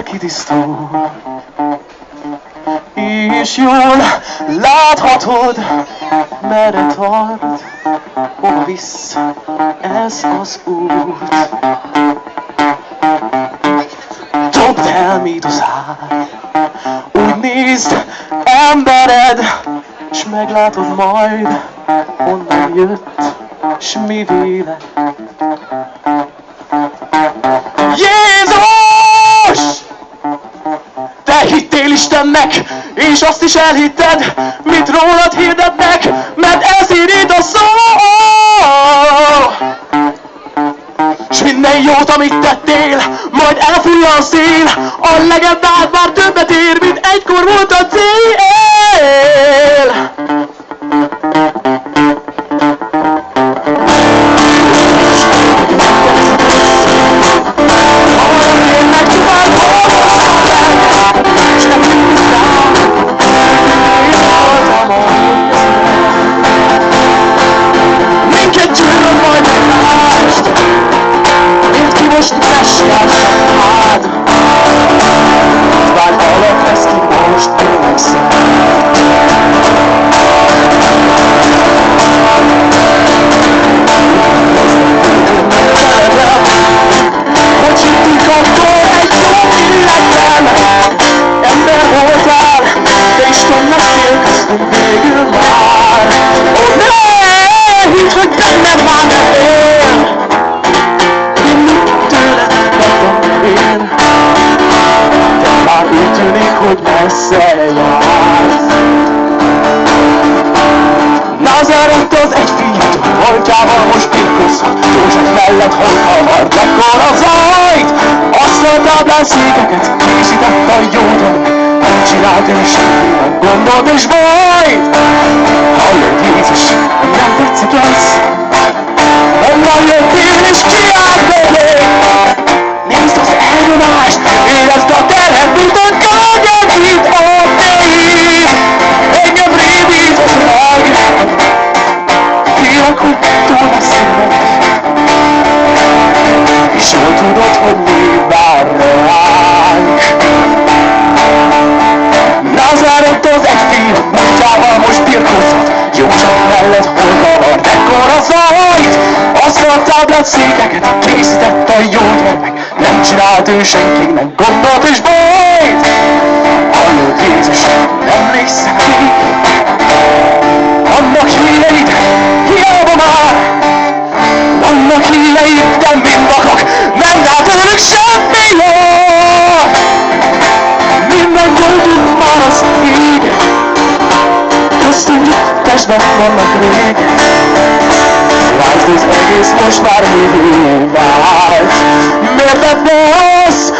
már kitisztul, és jól láthatod, merre tart, hova visz ez az út. Dobd el mítoszát, úgy nézd, embered, s meglátod majd, honnan jött, s mi véle. Jézus! Te hittél Istennek, és azt is elhitted, mit rólad hirdetnek, mert ez írít a szó. S minden jót, amit tettél, majd elfújja a szél, a legendád már többet ér, mint egykor volt a cél. Nazareth az egy fiút, voltjával most birkózhat, József mellett hol mekkora zajt. Asztaltáblán székeket készített a jódon, nem csinált ő semmi, gondot és bajt. Hallod Jézus, nem tetszik ez? Honnan jöttél és kiállt belé? Nézd az elnyomást, érezd a terhet, mint a kagyanít a mélyét. Engem rémít az rág, félek, hogy túl messze megy, és jól tudod, hogy mi vár ránk. Nazareth az egy fiú, múltjával most birkózhat, József mellett hol kavar mekkora zajt. Asztaltáblát székeket készített a jó gyermek, nem csinált ő senkinek gondot és bajt. Hallod Jézus, emlékszel még? Vannak híreid, hiába már. Vannak híreid, de mind vakak, nem lát önök semmi jót. Minden gondunk már az ég, köztünk testben vannak rég. Lásd, az egész most már hívő vált. Miért lett most